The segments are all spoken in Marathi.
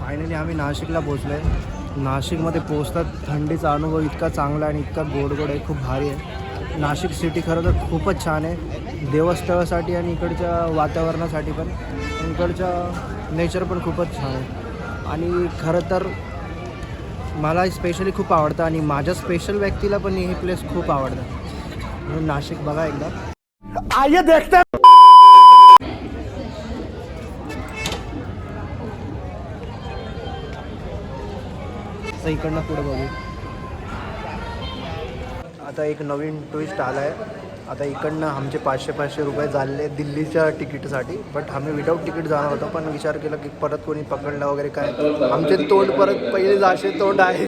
फायनली आम्ही नाशिकला पोचलो आहे. नाशिकमध्ये पोचतात थंडीचा अनुभव इतका चांगला आणि इतका गोड गोड आहे, खूप भारी आहे. नाशिक सिटी खरं तर खूपच छान आहे देवस्थळासाठी आणि इकडच्या वातावरणासाठी पण. इकडच्या नेचर पण खूपच छान आहे आणि खरं तर मला स्पेशली खूप आवडतं आणि माझ्या स्पेशल व्यक्तीला पण हे प्लेस खूप आवडतं. म्हणून नाशिक बघा एकदा. आइए देखते हैं. इकडनं पुढे बघू. आता एक नवीन ट्विस्ट आला आहे. आता इकडनं आमचे 500 रुपये झाले दिल्लीच्या तिकीटसाठी. बट आम्ही विदाऊट तिकीट जाणार होतो, पण विचार केला की परत कोणी पकडलं वगैरे काय, आमचे तोंड परत पहिले जाशे तोंड आहे.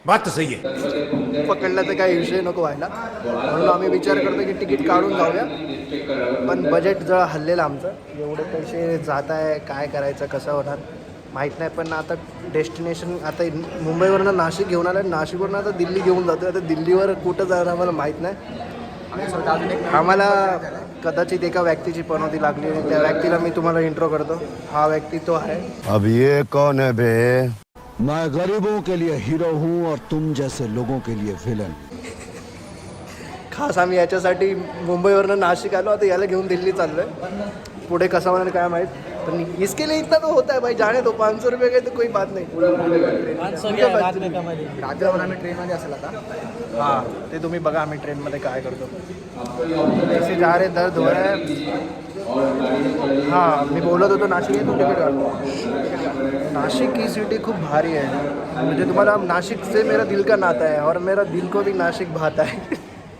बात सही आहे. पकडला तर काही विषय नको व्हायला, म्हणून आम्ही विचार करतो की तिकीट काढून जाऊया. पण बजेट जरा हल्लेलं आमचं. एवढे पैसे जात आहे, काय करायचं, कसं होणार माहीत नाही. पण आता डेस्टिनेशन आता मुंबईवरनं नाशिक घेऊन आलं, नाशिकवरनं आता दिल्ली घेऊन जातो. आता दिल्लीवर कुठं जाणार आम्हाला माहीत नाही. आम्हाला कदाचित एका व्यक्तीची पनौती लागली आणि त्या व्यक्तीला मी तुम्हाला इंट्रो करतो. हा व्यक्ती तो आहे. अब ये कौन है बे? मैं गरीबों के लिए हीरो हूँ और तुम जैसे लोगों के लिए विलन. खास आम्ही याच्यासाठी मुंबईवरनं नाशिक आलो. आता याला घेऊन दिल्ली चाललो आहे. पुढे कसं होणार काय माहीत, पण इसके लिए इतना तो होता है भाई, जाने दो. 500 रुपये काही तो कोई बात नाही. रात्रभर आम्ही ट्रेनमध्ये असेल आता. हां, ते तुम्ही बघा आम्ही ट्रेनमध्ये काय करतो. ऐसे जा रे दर्द हो रहा है. हां, मी बोलत होतो नाशिक आहे, तू तिकीट काढतो. नाशिक की सिटी खूप भारी आहे. म्हणजे तुम्हाला नाशिक से मेरा दिल का नाता है और मेरा दिल को भी नाशिक भाता है.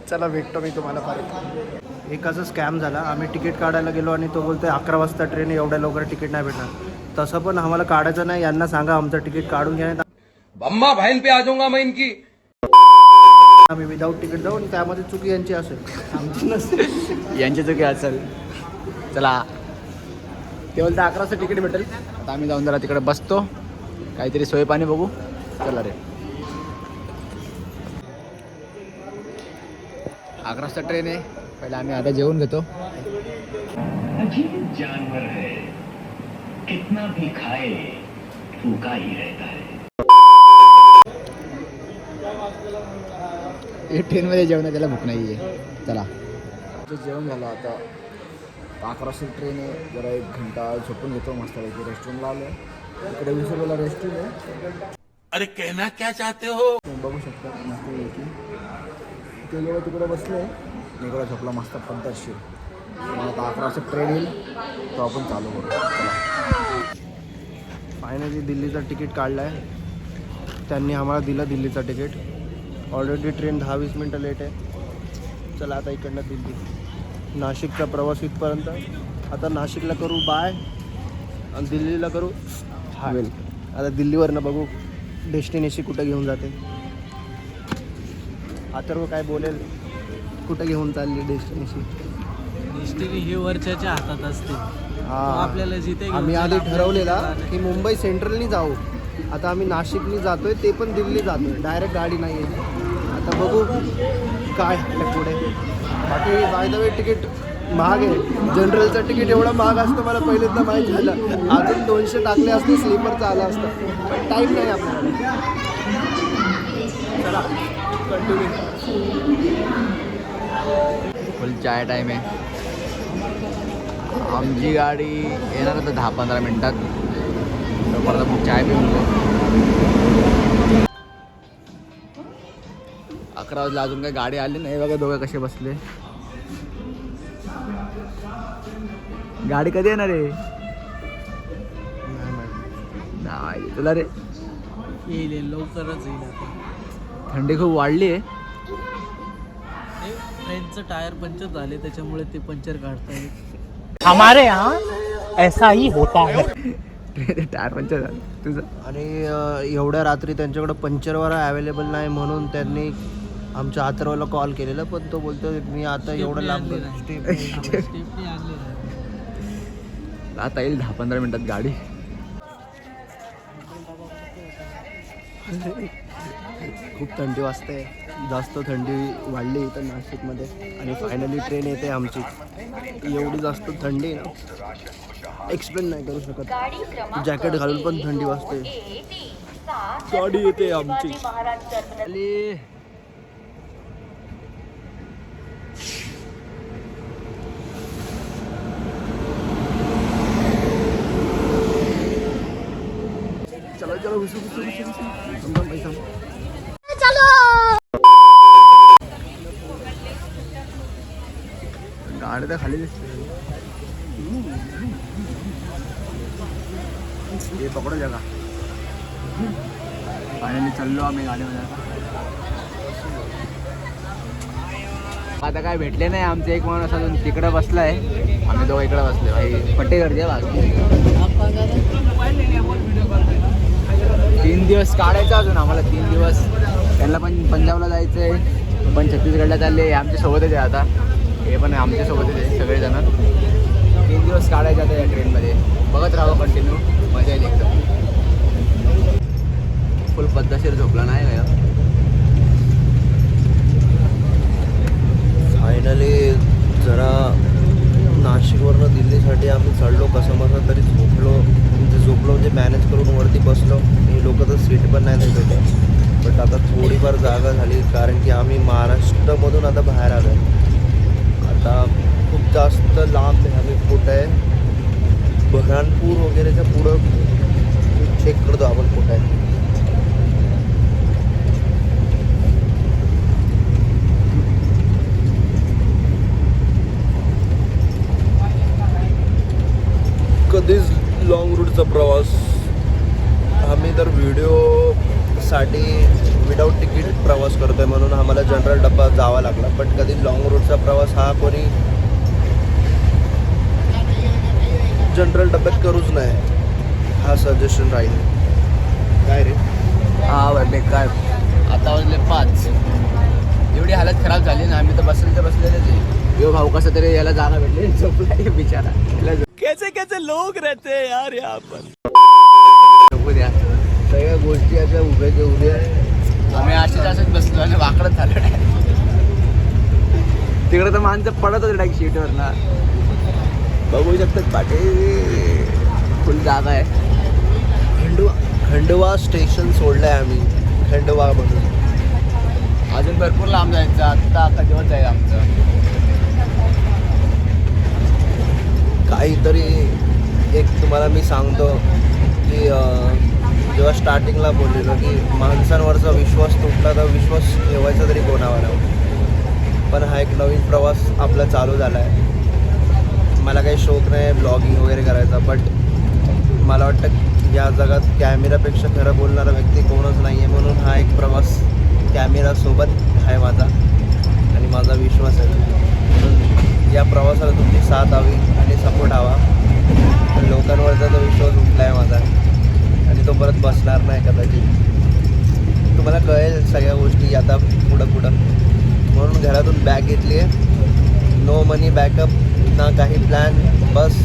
चला भेटतो मी तुम्हाला परत. एकाचा स्कॅम झाला. आम्ही तिकीट काढायला गेलो आणि तो बोलतोय 11 वाजता ट्रेन आहे, एवढ्या लवकर तिकीट नाही भेटणार. तसं पण आम्हाला काढायचं नाही, यांना सांगा आमचं तिकीट काढून घ्या. अम्मा बहन पे आ जाऊंगा मैं इनकी. आम्ही विदाऊट तिकीट जाऊ आणि त्यामध्ये चुकी यांची असेल, आमची नसेल. यांची चुकी असेल. चला, ते बोलतं 11चं तिकीट भेटेल. आता आम्ही जाऊन जरा तिकडे बसतो, काहीतरी सोय पाणी बघू. चला रे, 11चा ट्रेन आहे. पहिले आम्ही आता जेवून घेतो. अजीब जानवर है, कितना भी खाए भूखा ही रहता है. ट्रेनमध्ये जेवण त्याला भूक नाही आहे. चला, जेवण झालं. आता 11ची ट्रेन आहे. जरा 1 घंटा झोपून घेतो मस्तपैकी. रेस्टॉरंटला आलो. इकडे 20 रुपयाला रेस्टॉरंट आहे. अरे कहना क्या चाहते हो? बघू शकता मस्तपैकी. ते लोक तिकडे बसले, इकडे झोपला मस्त पद्धतशीर. आता 11चं ट्रेन येईल तो आपण चालू करू. चला, फायनली दिल्लीचं तिकीट काढलं आहे. त्यांनी आम्हाला दिलं दिल्लीचं तिकीट. ऑलरेडी ट्रेन 10-20 मिनटं लेट आहे. चला आता इकडनं दिल्ली नाशिकचा प्रवास इथपर्यंत. आता नाशिकला करू बाय आणि दिल्लीला करू हाय. आता दिल्लीवरनं बघू डेस्टिनेशन कुठं घेऊन जाते. अथर्व काय बोलेल, कुठं घेऊन चालली डेस्टिनेशन. ही वरच्याच्या हातात असते. आपल्याला जिथे आम्ही आधी ठरवलेला की मुंबई सेंट्रलनी जाऊ. आता आम्ही नाशिकनी जातोय, ते पण दिल्ली जातोय. डायरेक्ट गाडी नाही आहे. आता बघू काय पुढे. बाकी बाय द वे तिकीट महाग आहे. जनरलचं तिकीट एवढं महाग असतं मला पहिल्यांदा माहीत झालं. अजून 200 टाकले असते स्लीपरचं आलं असतं, पण टाईम नाही आपल्याकडे. चला कंटिन्यू. फुल चाय टाईम आहे. आमची गाडी येणार होतं 10-15 मिनटात. तोपर्यंत मग चाय पिऊन घेऊ. 11 वाजला, अजून काही गाडी आली नाही. बघा दोघं कसे बसले. गाडी कधी येणार आहे? नाही तुला रे. येईल, लवकरच येईल. आता थंडी खूप वाढली आहे. ट्रेनचं टायर पंचर झाले, त्याच्यामुळे ते पंचर काढतायत. हमारे यहाँ ऐसा ही होता है. टायर पंचर झालं तुझं. आणि एवढ्या रात्री त्यांच्याकडं पंचरवाला अवेलेबल नाही, म्हणून त्यांनी आमच्या अथर्वला कॉल केलेला. पण तो बोलतो मी आता एवढं लांब स्टेपनी आणले. आता येईल 10-15 मिनटात गाडी. खूप थंडी वाजते, जास्त थंडी वाढली इथं नाशिकमध्ये. आणि फायनली ट्रेन येते आमची. एवढी जास्त थंडी ना, एक्सप्लेन नाही करू शकत. जॅकेट घालून पण थंडी वाजते. गाडी येते आमची. चलो चलो घुसू घुसू घुसू घुसू. पैसा गाडी तर खाली दिसते. हे पकडो जगा. फायनली चाललो आम्ही गाडीमध्ये. आता काय भेटले नाही. आमचे एक माणूस अजून तिकडं बसलाय. आम्ही दोघं इकडं बसले. भाई पट्टे करते बाकी. 3 दिवस काढायचं अजून आम्हाला. 3 दिवस. त्यांना पण पंजाबला जायचं आहे. पण छत्तीसगडला चालले. आमच्या सोबतच आहे आता. हे पण आमच्या सोबतच आहे सगळेजण. 3 दिवस काढायचे आता या ट्रेनमध्ये. बघत राहावं कंटिन्यू. मजा येईल एकदम. फुल पद्धतशीर झोपला नाही का. फायनली जरा नाशिकवरनं दिल्लीसाठी आम्ही चढलो कसं बसं तरी झोपलो म्हणजे मॅनेज करून वरती बसलो. हे लोक तर सीट पण नाही देत होते. बट आता थोडीफार जागा झाली कारण की आम्ही महाराष्ट्रामधून आता बाहेर आलो आहे. आता खूप जास्त लांब आहे. आम्ही कुठं आहे बऱ्हाणपूर वगैरेच्या पुढं चेक करतो आपण कुठं आहे. कधीच लॉंग रूटचा प्रवास आम्ही तर व्हिडिओसाठी विदाऊट तिकीट प्रवास करतो आहे म्हणून आम्हाला जनरल डब्बा जावा लागला. बट कधी लॉंग रूटचा प्रवास हा कोणी जनरल डब्यात करूच नाही. हा सजेशन राहील. काय रे. हा बेकार. आता वाजले 5. एवढी हालत खराब झाली ना. आम्ही तर बसलेलेच आहे. यो भाऊ कसं तरी याला जागा भेटली. झोपला बिचारा. कैसे कैसे लोक रहते हैं यार यहाँ पर. नको द्या. सगळ्या गोष्टी अशा उभ्या. आम्ही असेच बसलो आणि वाकडत झालो. तिकडे तर माणसं पडत होते डायरेक्ट सीटवर ना. बघू शकतात पाटे. फुल जागा आहे. खंडवा स्टेशन सोडलंय आम्ही. खंडवा म्हणून अजून भरपूर लांब जायचं. आत्ता अख्खा दिवस जाईल आमचं. काहीतरी एक तुम्हाला मी सांगतो की जेव्हा स्टार्टिंगला बोललेलो की माणसांवरचा विश्वास तुटला तर विश्वास ठेवायचा तरी कोणावर. पण हा एक नवीन प्रवास आपला चालू झाला आहे. मला काही शौक नाही ब्लॉगिंग वगैरे करायचा. बट मला वाटतं या जगात कॅमेरापेक्षा खरं बोलणारा व्यक्ती कोणच नाही आहे. म्हणून हा एक प्रवास कॅमेरासोबत आहे माझा आणि माझा विश्वास आहे. म्हणून या प्रवासाला तुमची साथ हवी आणि सपोर्ट हवा. लोकांवरचा जो विश्वास उठला आहे माझा आणि तो परत बसणार नाही कदाचित. तुम्हाला कळेल सगळ्या गोष्टी आता पुढं. म्हणून घरातून बॅग घेतली आहे. नो मनी बॅकअप ना काही प्लान. बस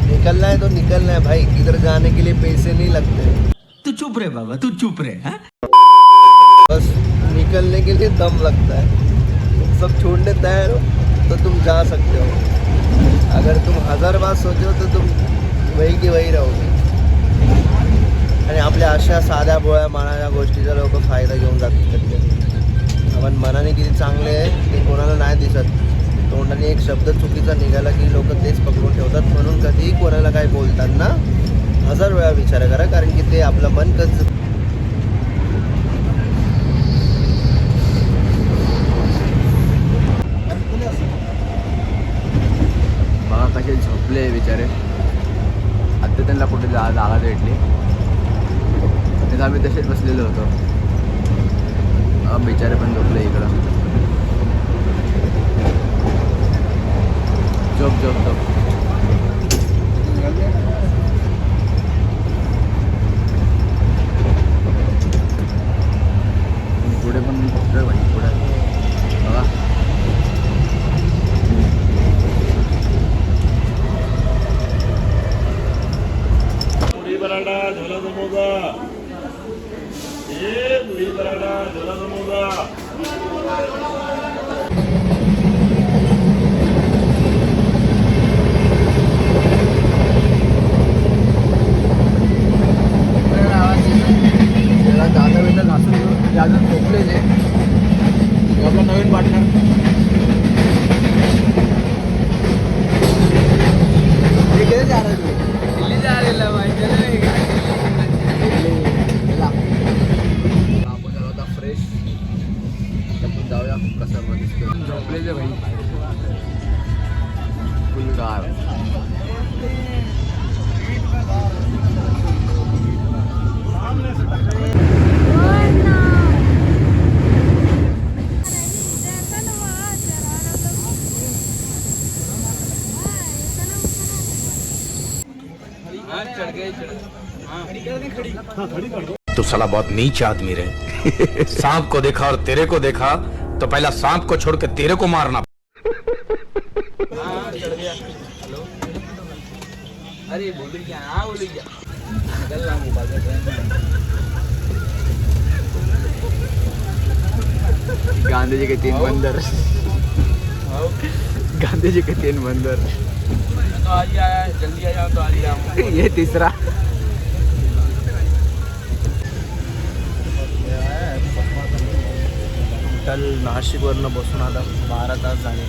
निकलना है तो निकलना है भाई. किधर जाने के लिए पैसे नहीं लगते. तू चुप रे बाबा, तू चुप रे. बस निकलने के लिए दम लगता है. तुम सब छोड़ने तैयार हो तो तुम जा सकते हो. अगर तुम 1000 बार सोचो तो तुम वही की वही रहोगे. आणि आपल्या अशा साध्या भोळ्या मनाच्या गोष्टीचा लोक फायदा घेऊन जातात कधी. आपण मनाने किती चांगले आहे ते कोणाला नाही दिसत. तोंडाने एक शब्द चुकीचा निघाला की लोक तेच पकडून ठेवतात. म्हणून कधीही कोणाला काय बोलताना 1000 वेळा विचार करा कारण की ते आपलं मन बघा कसे झोपले बिचारे. आत्ता त्यांना कुठे जागा भेटली. तिथं आम्ही तसेच बसलेलो होतो. बिचारे पण झोपले इकडं. झोप. पुढे पण पुढे बघा. पुरी पराठा झोला समोसा. पुरी पराठा झोला समोसा. तू साला बहुत नीच आदमी रहे सांप को देखा और तेरे को देखा तो पहला सांप को छोड़ के तेरे को मारना। अरे बोल क्या हाँ बोल क्या चल रहा हूँ गांधी जी के 3 बंदर गांधी जी के 3 बंदर तो आज ही आया है जल्दी आ जाओ तो आज ही आऊँ ये तीसरा काल नाशिकवरनं बसून आता 12 तास झाले.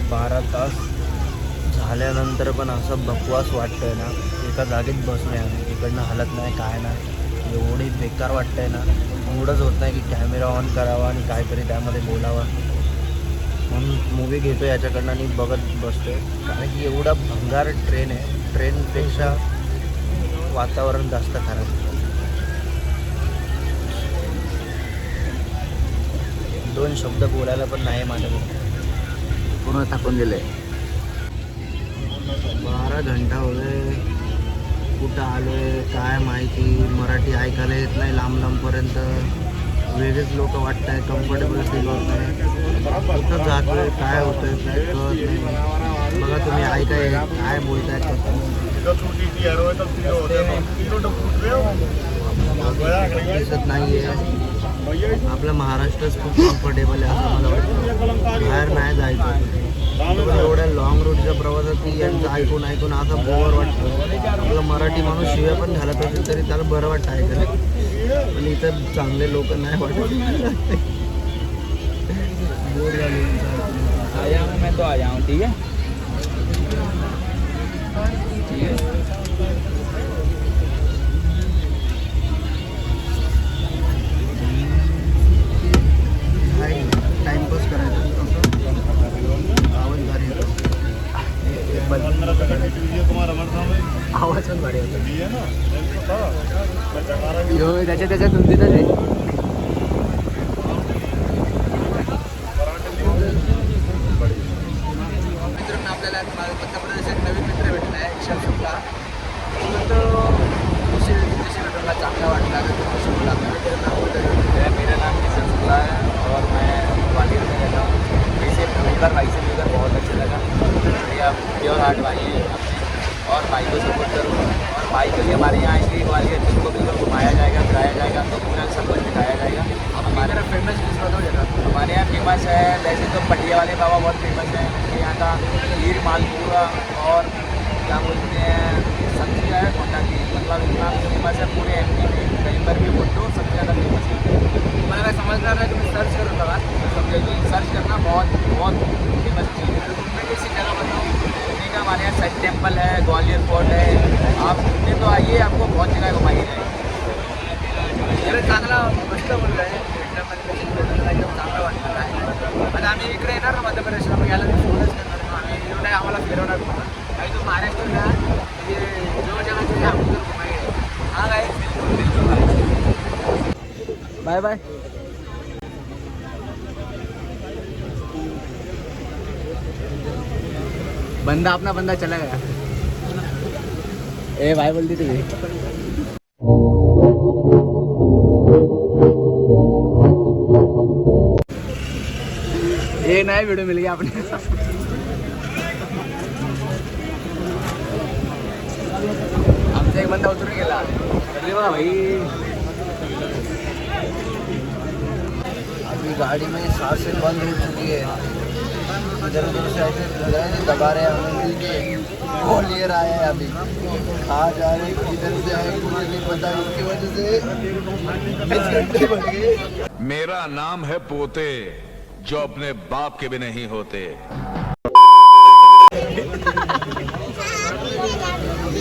12 तास झाल्यानंतर पण असं बकवास वाटतंय ना, एका जागेत बसले आम्ही, इकडनं हलत नाही काय नाही, एवढी बेकार वाटतंय ना, मूडच होत नाही की कॅमेरा ऑन करावा आणि काहीतरी त्यामध्ये बोलावा. म्हणून मूवी घेतो याच्याकडनं आणि बघत बसतोय, कारण की एवढा भंगार ट्रेन आहे. ट्रेनपेक्षा वातावरण जास्त खराब. 2 शब्द बोलायला पण नाही माझ्याकडे, पूर्ण थकून गेले. 12 घंटा हो गए. कुठं आलो आहे काय माहिती, मराठी ऐकायला येत नाही लांब लांबपर्यंत, वेगळेच लोक वाटत आहे, कम्फर्टेबल फील होत आहे. कुठं जातो आहे काय होतं आहे काय कळत नाही. बघा तुम्ही ऐकाय काय बोलताय दिसत नाही आहे. आपलं महाराष्ट्रच खूप कम्फर्टेबल आहे असं मला वाटतं. बाहेर नाही जायचं. एवढ्या लॉंग रूटच्या प्रवासात यांचं ऐकून ऐकून असं बोर वाटतं. आपलं मराठी माणूस शिव्या पण घालत असेल तरी त्याला बरं वाटतं ऐकायला, पण इथं चांगले लोक नाही वाटत. बोर झाले. आया हूँ मैं तो आया हूँ. ठीक है टाइमपास करायचा आवाज भारी येतो. आवाज पण भारी होता. त्याच्या धुंदीतच आहे. मित्रांनो आपल्याला मध्य प्रदेशात नवीन मित्र भेटला आहे ईशान शुक्ला. तो चांगला वाटला शुक्ला. मेरा नाम ईशान शुक्ला है और मैं ग्वालियर में रहता हूँ. वैसे मिलकर भाई से मिलकर बहुत अच्छा लगा. भैया प्योर हार्ट भाई है और भाई को सपोर्ट करूँ. और भाई के लिए हमारे यहाँ आएंगे ग्वालियर, जिनको बिल्कुल घुमाया जाएगा फिराया जाएगा, तो पूरा सब कुछ दिखाया जाएगा. हमारे फेमस हमारे यहाँ फेमस है वैसे तो पटिया वाले बाबा बहुत फेमस है. यहाँ का खीर मालपुआ और क्या बोलते हैं सब्जी है कोटा की, मतलब इतना फेमस है पूरे MP में. कहीं पर भी फोटो सबसे ज़्यादा फेमस है. मैंने अगर समझदार है तो मैं सर्च करूँ लगा समझेगी. सर्च करना बहुत बहुत फेमस चीज़ है. मैं किसी जगह बताऊँ घूमने का, हमारे यहाँ सन टेम्पल है, ग्वालियर फोर्ट है. आप घूमने तो आइए, आपको बहुत जगह घुमाई जाएगी. चांगला मस्त बोललं आहे. एकदम चांगलं वाटलं आहे. आता आम्ही इकडे येणार ना मध्य प्रदेशला, मग याला सोडच करणार. आम्ही एवढं आम्हाला फिरवणार काही तो महाराष्ट्राला जे जो जगाचे आपण घुमाई हा काय. Bye bye. बंदा अपना बंदा चला गया. ए भाई बोलती तुझे ये नया वीडियो मिल गया अपने. आमचा एक बंदा उतरून गेला. अरे बा भाई अभी गाड़ी में सांसें बंद हो चुकी है. इधर उधर से ऐसे दबा रहे हैं हमें. ग्वालियर आया है अभी, कहाँ जा रहे हैं किधर से आए मुझे नहीं पता. इसकी वजह से 20 घंटे बढ़ गए. मेरा नाम है पोते, जो अपने बाप के भी नहीं होते.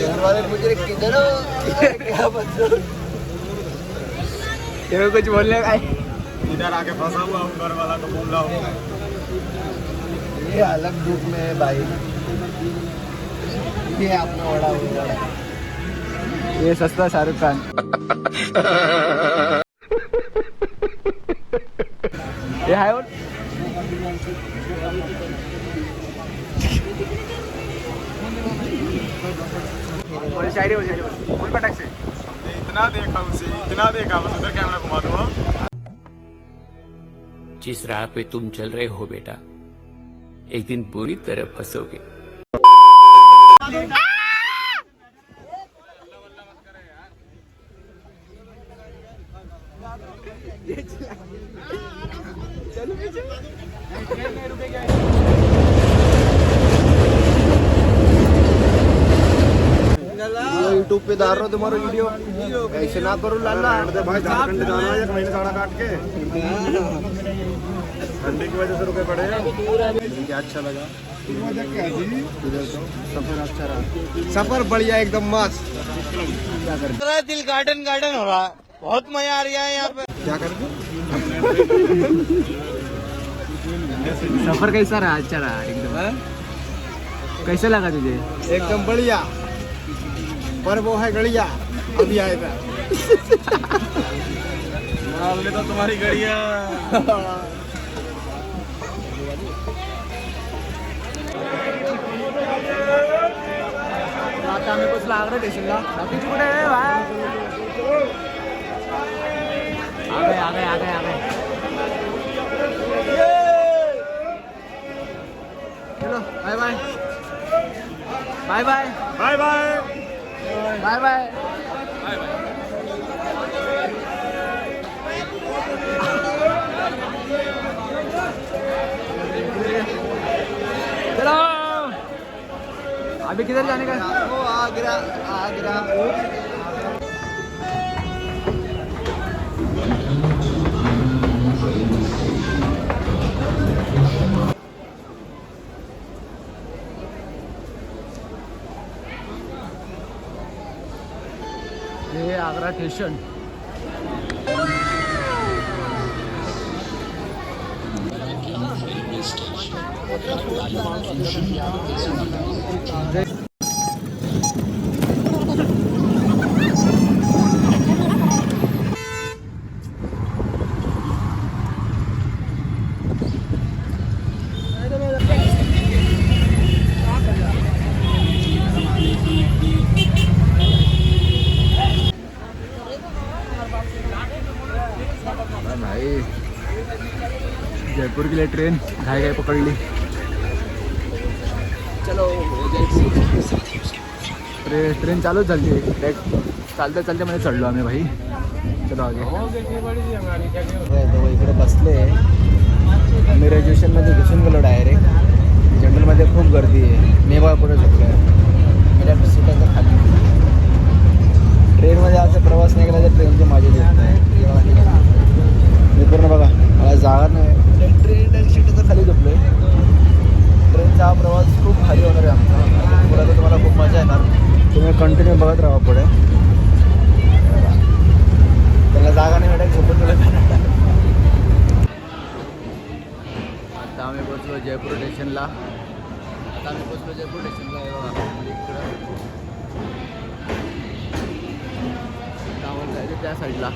घर वाले मुझे किधर हो क्या मतलब. तेरे को कुछ बोलने का इधर आके फंसा हुआ हूँ, घर वाला तो बोल रहा हूँ. ये अलग दुख में है भाई. ये आपने ओढ़ा हुआ है. ये सस्ता शाहरुख खान. ये है और बोल शायरी बोल बोल पटाक से। इतना देखा उसे, इतना देखा, बस उधर कैमरा घुमा दो। जिस राह पे तुम चल रहे हो बेटा, एक दिन पूरी तरह फंसोगे। यूट्यूब पे डाल रहा हूँ तुम्हारा वीडियो, ऐसे ना करो लाला। भाई झारखंड जाना है, 1 महीने साड़ा काट के ठंडी की वजह से रुके पड़े हैं। क्या अच्छा लगा इधर तो सफर अच्छा रहा। सफर बढ़िया एकदम मस्त। दिल गार्डन गार्डन हो रहा है, बहुत मजा आ रहा है यहाँ पे। क्या करते सफर कैसा रहा? अच्छा रहा एकदम। कैसा लगा तुझे? एकदम बढ़िया, पर वो है गड़िया, अभी आएगा। हमने तो तुम्हारी गड़िया। आता आम्ही पोचलो आग्रा स्टेशनला। बाकीचे कुठे आहे भाई? आ गए। चलो bye bye bye bye bye bye bye bye. चलो अभी किधर जाने का? आगरा आगरा। हे आग्रा स्टेशन। भाई जयपुर के लिए ट्रेन घाई पकड़ ली। चलो ट्रेन चालूच झाली। चालते चालते मध्ये चढलो आम्ही भाई। चलो आगे इकडे बसले। मी ग्रॅज्युएशनमध्ये घुसून गेलो डायरेक्ट। जनरलमध्ये खूप गर्दी आहे। मी बघा पुढे झोपलो आहे। मेरा सीटाचा खाली। ट्रेनमध्ये असं प्रवास नाही केला तर ट्रेनची मजा येत नाही। मी पूर्ण बघा मला जागा नाही। ट्रेन सीटाचा खाली झोपलो आहे। ट्रेनचा हा प्रवास खूप भारी होणार आहे आमचा। पुढे तर तुम्हाला खूप मजा येणार। तुम्ही कंटिन्यू बघत राहा पुढे। त्याला जागा नाही भेटायला झोपून गेलं। आता आम्ही पोचलो जयपूर स्टेशनला। इकडं जायचं त्या साईडला।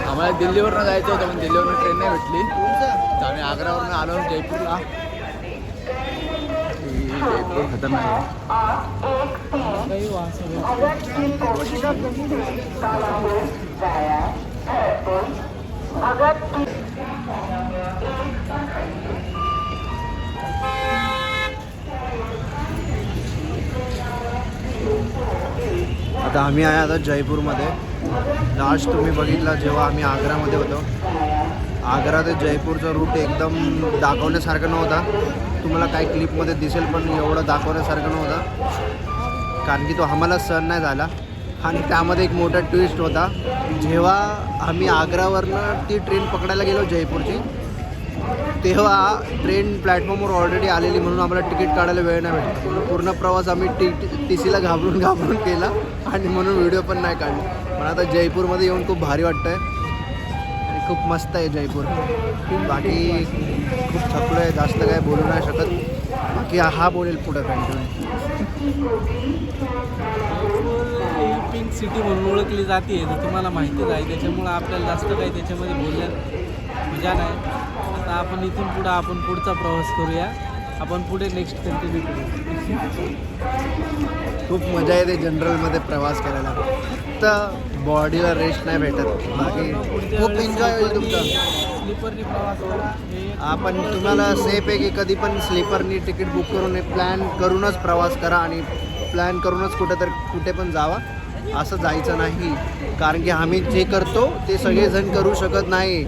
आम्हाला दिल्लीवरनं जायचं होतं पण दिल्लीवरनं ट्रेन नाही भेटली। तर आम्ही आग्रावरनं आलो जयपूरला। जयपूर खतरनाक आता आम्ही आहे आता जयपूरमध्ये। लास्ट तुम्ही बघितला जेव्हा आम्ही आग्रामध्ये होतो। आग्रा ते जयपूरचा रूट एकदम दाखवण्यासारखा नव्हता। तुम्हाला काही क्लिपमध्ये दिसेल पण एवढं दाखवण्यासारखं नव्हता, कारण की तो आम्हाला सहन नाही झाला। आणि त्यामध्ये एक मोठा ट्विस्ट होता। जेव्हा आम्ही आग्रावरनं ती ट्रेन पकडायला गेलो जयपूरची, तेव्हा ट्रेन प्लॅटफॉर्मवर ऑलरेडी आलेली म्हणून आम्हाला तिकीट काढायला वेळ नाही भेटला। पूर्ण प्रवास आम्ही TCला घाबरून केला आणि म्हणून व्हिडिओ पण नाही काढला। पण आता जयपूरमध्ये येऊन खूप भारी वाटतं आहे। खूप मस्त आहे जयपूर. बाकी खूप थकलो आहे, जास्त काय बोलू नाही शकत. बाकी हा बोलेल पुढं कंटिन्यू. पिंक सिटी म्हणून ओळखली जाते तर तुम्हाला माहितीच आहे, त्याच्यामुळं आपल्याला जास्त काही त्याच्यामध्ये बोलण्यात मजा नाही. आता आपण इथून पुढं आपण पुढचा प्रवास करूया. आपण पुढे नेक्स्ट कंटिन्यू करू. खूप मजा येते जनरलमध्ये प्रवास करायला. फक्त बॉडीला रेस्ट नाही भेटत. बाकी खूप एन्जॉय होईल तुमचा. स्लीपरनी प्रवास करा. हे आपण तुम्हाला सेफ आहे की कधी पण स्लीपरनी तिकीट बुक करून प्लॅन करूनच प्रवास करा आणि प्लॅन करूनच कुठे पण जावा. असं जायचं नाही, कारण की आम्ही जे करतो ते सगळेजण करू शकत नाही.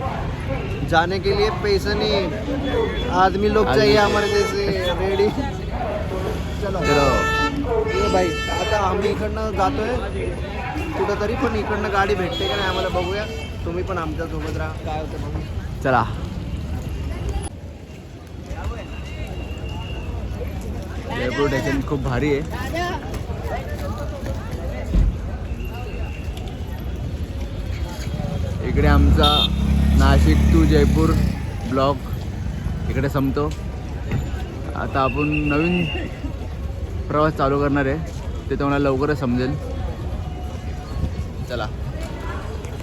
जाने के लिए पैसे नहीं, आदमी लोग चाहिए हमारे जैसे. रेडी चलो ये भाई. आता आम्ही इकडनं जातोय कुठंतरी, पण इकडनं गाडी भेटते का नाही आम्हाला बघूया. तुम्ही पण आमच्यासोबत राहा, काय होतं बघू. चला. जयपूर स्टेशन खूप भारी आहे. इकडे आमचा नाशिक टू जयपूर ब्लॉग इकडे संपतो. आता आपण नवीन प्रवास चालू करणार आहे, ते तुम्हाला लवकरच समजेल. चला.